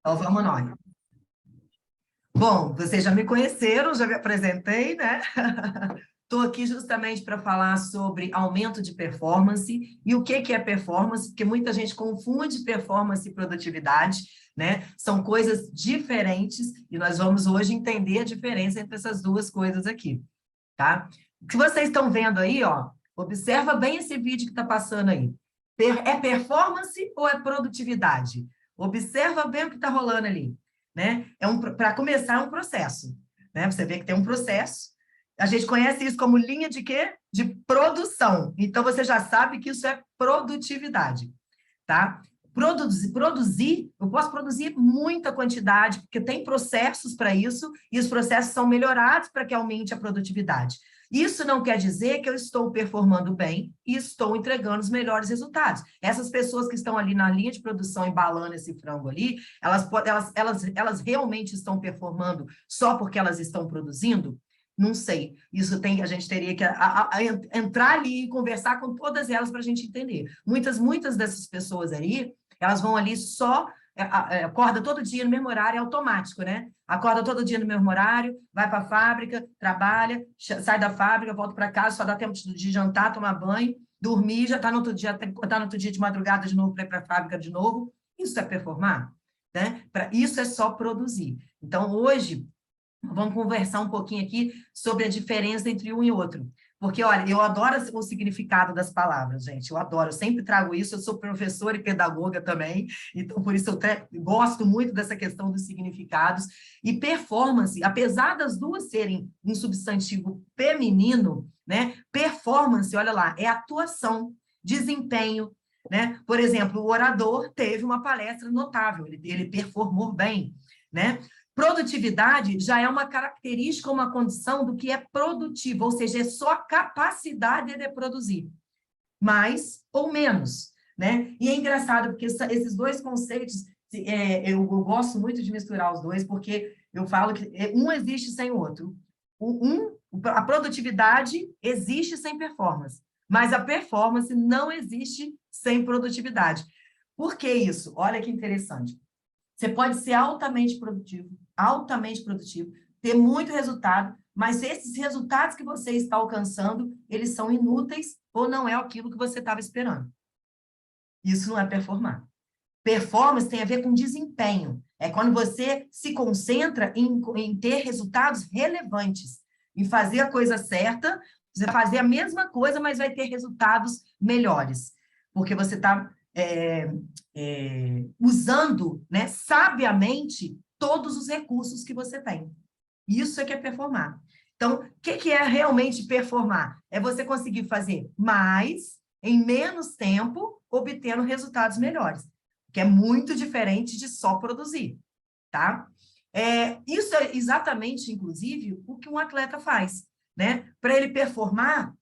Então, vamos nós. Bom, vocês já me conheceram, já me apresentei, né? Estou aqui justamente para falar sobre aumento de performance e o que é performance, porque muita gente confunde performance e produtividade, né? São coisas diferentes e nós vamos hoje entender a diferença entre essas duas coisas aqui, tá? O que vocês estão vendo aí, ó, observa bem esse vídeo que está passando aí. É performance ou é produtividade? Observa bem o que está rolando ali, né? Para começar, é um processo, né? Você vê que tem um processo. A gente conhece isso como linha de quê? De produção. Então, você já sabe que isso é produtividade, tá? Produzir, eu posso produzir muita quantidade, porque tem processos para isso, e os processos são melhorados para que aumente a produtividade. Isso não quer dizer que eu estou performando bem e estou entregando os melhores resultados. Essas pessoas que estão ali na linha de produção embalando esse frango ali, elas realmente estão performando só porque elas estão produzindo? Não sei. Isso a gente teria que entrar ali e conversar com todas elas para a gente entender. Muitas dessas pessoas aí, elas vão ali só, acorda todo dia no mesmo horário, é automático, né? Acorda todo dia no mesmo horário, vai para a fábrica, trabalha, sai da fábrica, volta para casa, só dá tempo de jantar, tomar banho, dormir, já está no outro dia de madrugada de novo para ir para a fábrica de novo. Isso é performar, né? Isso é só produzir. Então, hoje, vamos conversar um pouquinho aqui sobre a diferença entre um e outro. Porque, olha, eu adoro o significado das palavras, gente. Eu adoro, eu sempre trago isso. Eu sou professora e pedagoga também, então, por isso, eu gosto muito dessa questão dos significados. E performance, apesar das duas serem um substantivo feminino, né? Performance, olha lá, é atuação, desempenho, né? Por exemplo, o orador teve uma palestra notável, ele performou bem, né? Produtividade já é uma característica, uma condição do que é produtivo, ou seja, é só a capacidade de produzir, mais ou menos, né? E é engraçado, porque esses dois conceitos, eu gosto muito de misturar os dois, porque eu falo que um existe sem o outro. A produtividade existe sem performance, mas a performance não existe sem produtividade. Por que isso? Olha que interessante. Você pode ser altamente produtivo, ter muito resultado, mas esses resultados que você está alcançando, eles são inúteis ou não é aquilo que você estava esperando. Isso não é performar. Performance tem a ver com desempenho. É quando você se concentra em ter resultados relevantes, em fazer a coisa certa, você fazer a mesma coisa, mas vai ter resultados melhores, porque você está usando, né, sabiamente todos os recursos que você tem. Isso é que é performar. Então, o que é realmente performar? É você conseguir fazer mais, em menos tempo, obtendo resultados melhores, que é muito diferente de só produzir, tá? Isso é exatamente, inclusive, o que um atleta faz, né? Para ele performar,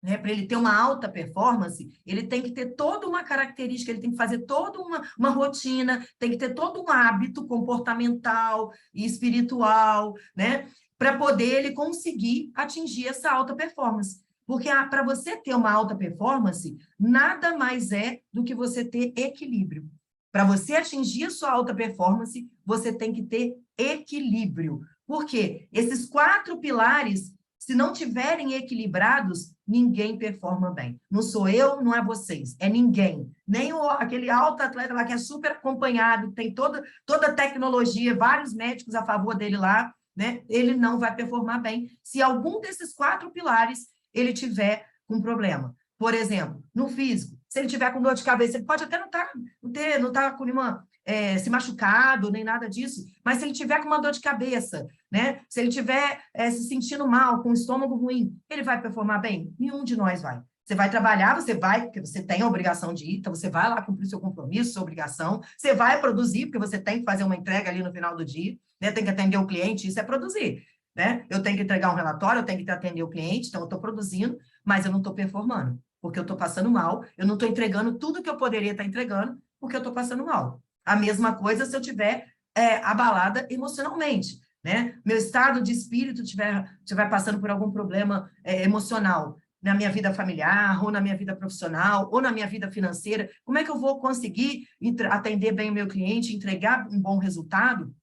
né, para ele ter uma alta performance, ele tem que ter toda uma característica, ele tem que fazer toda uma rotina, tem que ter todo um hábito comportamental e espiritual, né, para poder ele conseguir atingir essa alta performance. Porque para você ter uma alta performance, nada mais é do que você ter equilíbrio. Para você atingir a sua alta performance, você tem que ter equilíbrio. Por quê? Esses 4 pilares, se não tiverem equilibrados, ninguém performa bem. Não sou eu, não é vocês, é ninguém. Nem aquele alto atleta lá que é super acompanhado, tem toda a tecnologia, vários médicos a favor dele lá, né? Ele não vai performar bem se algum desses 4 pilares ele tiver com problema. Por exemplo, no físico, se ele tiver com dor de cabeça, ele pode até não tá com nenhuma se machucado, nem nada disso, mas se ele tiver com uma dor de cabeça, né? Se ele tiver se sentindo mal, com o estômago ruim, ele vai performar bem? Nenhum de nós vai. Você vai trabalhar, você vai, porque você tem a obrigação de ir, então você vai lá cumprir seu compromisso, sua obrigação, você vai produzir, porque você tem que fazer uma entrega ali no final do dia, né? Tem que atender o cliente, isso é produzir, né? Eu tenho que entregar um relatório, eu tenho que atender o cliente, então eu estou produzindo, mas eu não estou performando, porque eu estou passando mal, eu não estou entregando tudo que eu poderia estar entregando, porque eu estou passando mal. A mesma coisa se eu estiver abalada emocionalmente, né? Meu estado de espírito estiver passando por algum problema emocional. na minha vida familiar, ou na minha vida profissional, ou na minha vida financeira? Como é que eu vou conseguir atender bem o meu cliente, entregar um bom resultado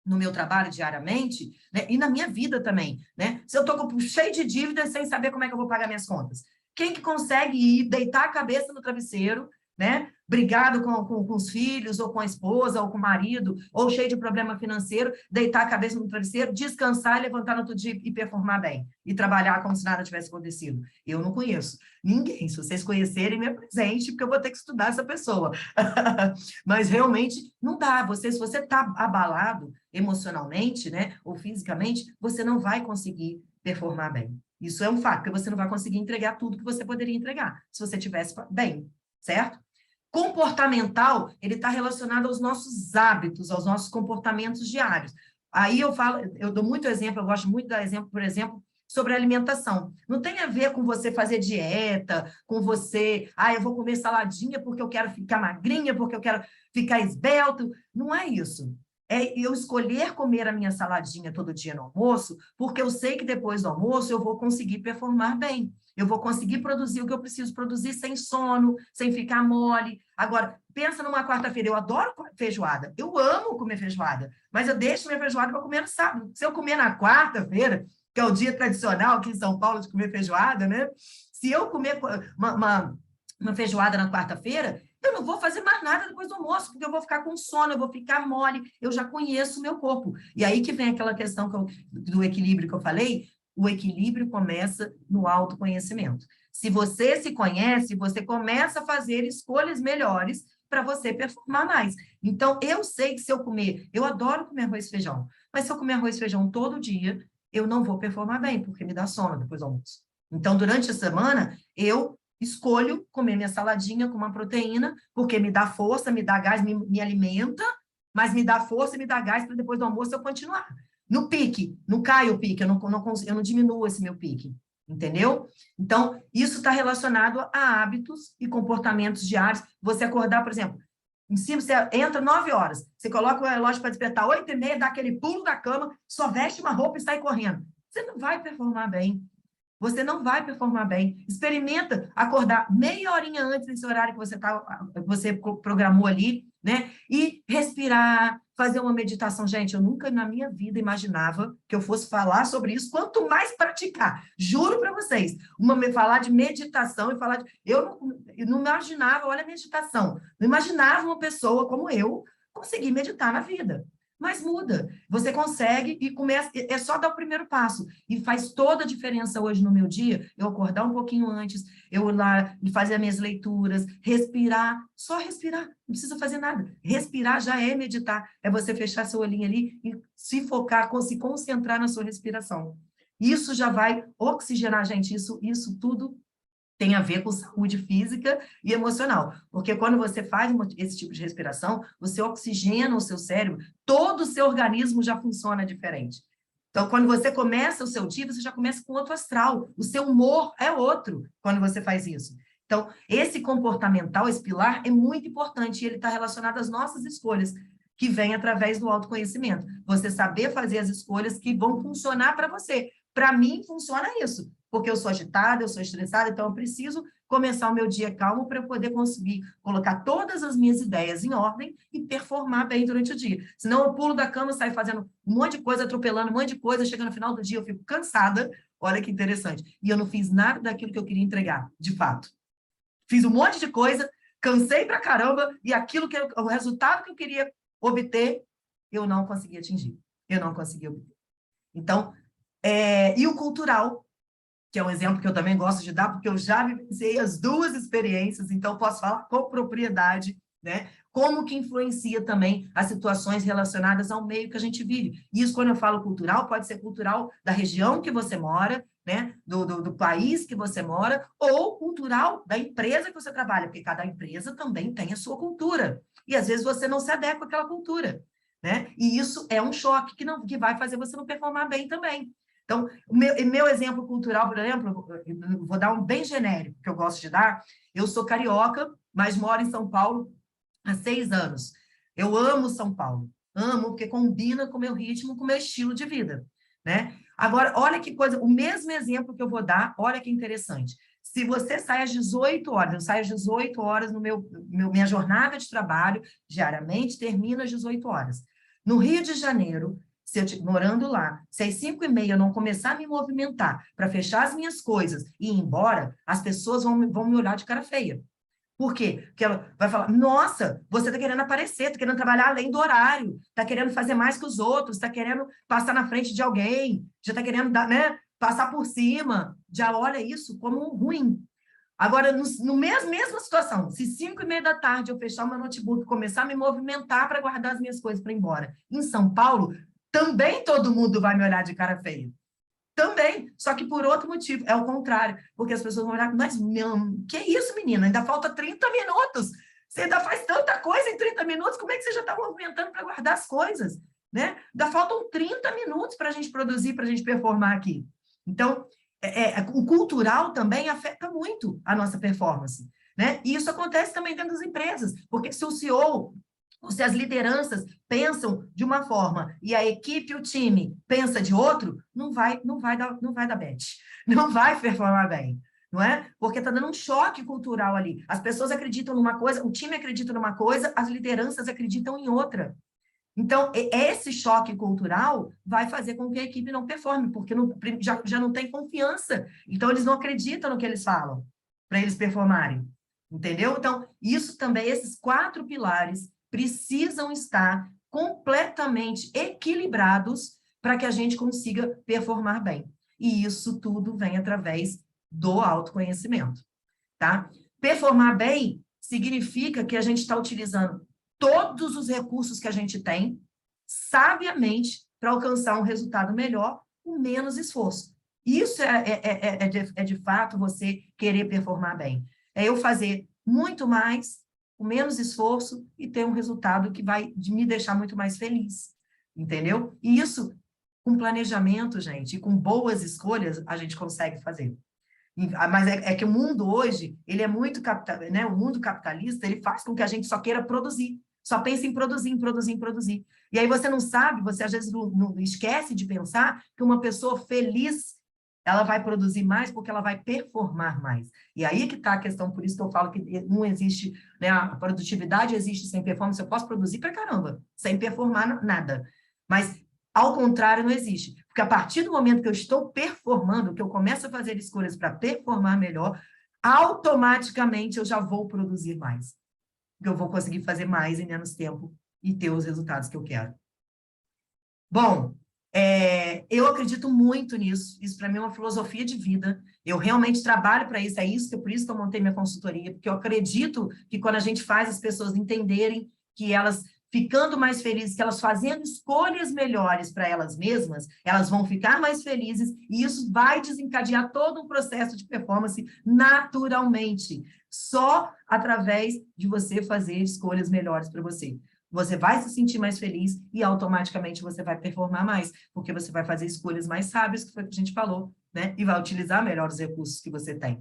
no meu trabalho diariamente, né? E na minha vida também, né? Se eu estou cheio de dívidas sem saber como é que eu vou pagar minhas contas. Quem que consegue ir deitar a cabeça no travesseiro, né? Brigado com os filhos, ou com a esposa, ou com o marido, ou cheio de problema financeiro, deitar a cabeça no travesseiro, descansar, levantar no outro dia e performar bem, e trabalhar como se nada tivesse acontecido? Eu não conheço ninguém. Se vocês conhecerem, me apresente, porque eu vou ter que estudar essa pessoa. Mas realmente não dá. Se você está abalado emocionalmente, né, ou fisicamente, você não vai conseguir performar bem. Isso é um fato, porque você não vai conseguir entregar tudo que você poderia entregar, se você tivesse bem, certo? Comportamental, ele está relacionado aos nossos hábitos, aos nossos comportamentos diários. Aí eu dou muito exemplo, eu gosto muito de dar exemplo, por exemplo, sobre a alimentação. Não tem a ver com você fazer dieta, com você, eu vou comer saladinha porque eu quero ficar magrinha, porque eu quero ficar esbelto. Não é isso. É eu escolher comer a minha saladinha todo dia no almoço, porque eu sei que depois do almoço eu vou conseguir performar bem. Eu vou conseguir produzir o que eu preciso produzir sem sono, sem ficar mole. Agora, pensa numa quarta-feira. Eu adoro feijoada. Eu amo comer feijoada. Mas eu deixo minha feijoada para comer no sábado. Se eu comer na quarta-feira, que é o dia tradicional aqui em São Paulo de comer feijoada, né? Se eu comer uma feijoada na quarta-feira, eu não vou fazer mais nada depois do almoço, porque eu vou ficar com sono, eu vou ficar mole, eu já conheço o meu corpo. E aí que vem aquela questão do equilíbrio que eu falei. O equilíbrio começa no autoconhecimento. Se você se conhece, você começa a fazer escolhas melhores para você performar mais. Então, eu sei que se eu comer, eu adoro comer arroz e feijão, mas se eu comer arroz e feijão todo dia, eu não vou performar bem, porque me dá sono depois do almoço. Então, durante a semana, eu escolho comer minha saladinha com uma proteína, porque me dá força, me dá gás, me alimenta, mas me dá força e me dá gás para depois do almoço eu continuar. No pique, não cai o pique, eu não diminuo esse meu pique, entendeu? Então, isso está relacionado a hábitos e comportamentos diários. Você acordar, por exemplo, em cima, você entra 9 horas, você coloca o relógio para despertar 8h30, dá aquele pulo da cama, só veste uma roupa e sai correndo. Você não vai performar bem. Você não vai performar bem. Experimenta acordar meia horinha antes desse horário que você programou ali, né? E respirar, fazer uma meditação. Gente, eu nunca na minha vida imaginava que eu fosse falar sobre isso, quanto mais praticar. Juro para vocês, falar de meditação e falar de... Eu não imaginava, olha a meditação, não imaginava uma pessoa como eu conseguir meditar na vida. Mas muda, você consegue e começa, é só dar o primeiro passo. E faz toda a diferença hoje no meu dia, eu acordar um pouquinho antes, eu ir lá fazer as minhas leituras, respirar, só respirar, não precisa fazer nada. Respirar já é meditar, é você fechar seu olhinho ali e se focar, se concentrar na sua respiração. Isso já vai oxigenar, gente, isso tudo tem a ver com saúde física e emocional. Porque quando você faz esse tipo de respiração, você oxigena o seu cérebro, todo o seu organismo já funciona diferente. Então, quando você começa o seu dia, você já começa com outro astral. O seu humor é outro quando você faz isso. Então, esse comportamental, esse pilar, é muito importante e ele está relacionado às nossas escolhas, que vem através do autoconhecimento. Você saber fazer as escolhas que vão funcionar para você. Para mim, funciona isso, porque eu sou agitada, eu sou estressada, então eu preciso começar o meu dia calmo para eu poder conseguir colocar todas as minhas ideias em ordem e performar bem durante o dia. Senão eu pulo da cama, saio fazendo um monte de coisa, atropelando um monte de coisa, chega no final do dia eu fico cansada, olha que interessante, e eu não fiz nada daquilo que eu queria entregar, de fato. Fiz um monte de coisa, cansei pra caramba, e o resultado que eu queria obter, eu não consegui atingir. Eu não consegui obter. Então, e o cultural, que é um exemplo que eu também gosto de dar, porque eu já vivenciei as duas experiências, então posso falar com propriedade, né? Como que influencia também as situações relacionadas ao meio que a gente vive. Isso, quando eu falo cultural, pode ser cultural da região que você mora, né? Do país que você mora, ou cultural da empresa que você trabalha, porque cada empresa também tem a sua cultura. E, às vezes, você não se adequa àquela cultura, né? E isso é um choque que vai fazer você não performar bem também. Então, o meu exemplo cultural, por exemplo, vou dar um bem genérico, que eu gosto de dar. Eu sou carioca, mas moro em São Paulo há 6 anos. Eu amo São Paulo, amo, porque combina com o meu ritmo, com o meu estilo de vida, né? Agora, olha que coisa, o mesmo exemplo que eu vou dar, olha que interessante. Se você sai às 18 horas, eu saio às 18 horas no minha jornada de trabalho, diariamente, termina às 18 horas. No Rio de Janeiro, se eu morando lá, se às 5h30 eu não começar a me movimentar para fechar as minhas coisas e ir embora, as pessoas vão me olhar de cara feia. Por quê? Porque ela vai falar, nossa, você está querendo aparecer, está querendo trabalhar além do horário, está querendo fazer mais que os outros, está querendo passar na frente de alguém, já está querendo dar, né, passar por cima, já olha isso como ruim. Agora, mesma situação, se 5h30 da tarde eu fechar o meu notebook, começar a me movimentar para guardar as minhas coisas para ir embora, em São Paulo, também todo mundo vai me olhar de cara feia. Também, só que por outro motivo, é o contrário, porque as pessoas vão olhar, mas, que isso, menina? Ainda falta 30 minutos, você ainda faz tanta coisa em 30 minutos, como é que você já está movimentando para guardar as coisas? Né? Ainda faltam 30 minutos para a gente produzir, para a gente performar aqui. Então, o cultural também afeta muito a nossa performance, né? E isso acontece também dentro das empresas, porque se o CEO ou se as lideranças pensam de uma forma e a equipe, o time, pensa de outro, não vai dar match, não vai performar bem, não é? Porque está dando um choque cultural ali. As pessoas acreditam numa coisa, o time acredita numa coisa, as lideranças acreditam em outra. Então, esse choque cultural vai fazer com que a equipe não performe, porque já não tem confiança. Então, eles não acreditam no que eles falam, para eles performarem. Entendeu? Então, isso também, esses 4 pilares precisam estar completamente equilibrados para que a gente consiga performar bem. E isso tudo vem através do autoconhecimento, tá? Performar bem significa que a gente está utilizando todos os recursos que a gente tem, sabiamente, para alcançar um resultado melhor, com menos esforço. Isso de fato você querer performar bem. É eu fazer muito mais, com menos esforço, e ter um resultado que vai me deixar muito mais feliz. Entendeu? E isso, com planejamento, gente, e com boas escolhas, a gente consegue fazer. Mas é que o mundo hoje, ele é muito né? O mundo capitalista, ele faz com que a gente só queira produzir, só pense em produzir, em produzir, em produzir. E aí você não sabe, você às vezes não esquece de pensar que uma pessoa feliz, ela vai produzir mais porque ela vai performar mais. E aí que está a questão, por isso que eu falo que não existe, né? A produtividade existe sem performance, eu posso produzir pra caramba, sem performar nada. Mas, ao contrário, não existe. Porque a partir do momento que eu estou performando, que eu começo a fazer escolhas para performar melhor, automaticamente eu já vou produzir mais. Porque eu vou conseguir fazer mais em menos tempo e ter os resultados que eu quero. Bom, eu acredito muito nisso. Isso, para mim, é uma filosofia de vida. Eu realmente trabalho para isso. Por isso que eu montei minha consultoria, porque eu acredito que quando a gente faz as pessoas entenderem que elas ficando mais felizes, que elas fazendo escolhas melhores para elas mesmas, elas vão ficar mais felizes e isso vai desencadear todo um processo de performance naturalmente, só através de você fazer escolhas melhores para você. Você vai se sentir mais feliz e automaticamente você vai performar mais, porque você vai fazer escolhas mais sábias, que foi o que a gente falou, né? E vai utilizar melhor os recursos que você tem,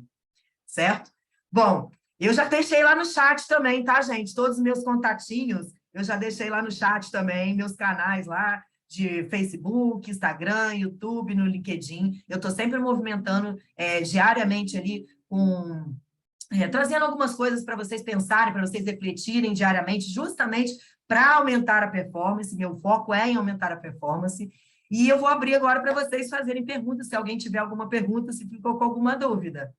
certo? Bom, eu já deixei lá no chat também, tá, gente? Todos os meus contatinhos, eu já deixei lá no chat também, meus canais lá de Facebook, Instagram, YouTube, no LinkedIn. Eu estou sempre movimentando diariamente ali trazendo algumas coisas para vocês pensarem, para vocês refletirem diariamente, justamente para aumentar a performance. Meu foco é em aumentar a performance. E eu vou abrir agora para vocês fazerem perguntas, se alguém tiver alguma pergunta, se ficou com alguma dúvida.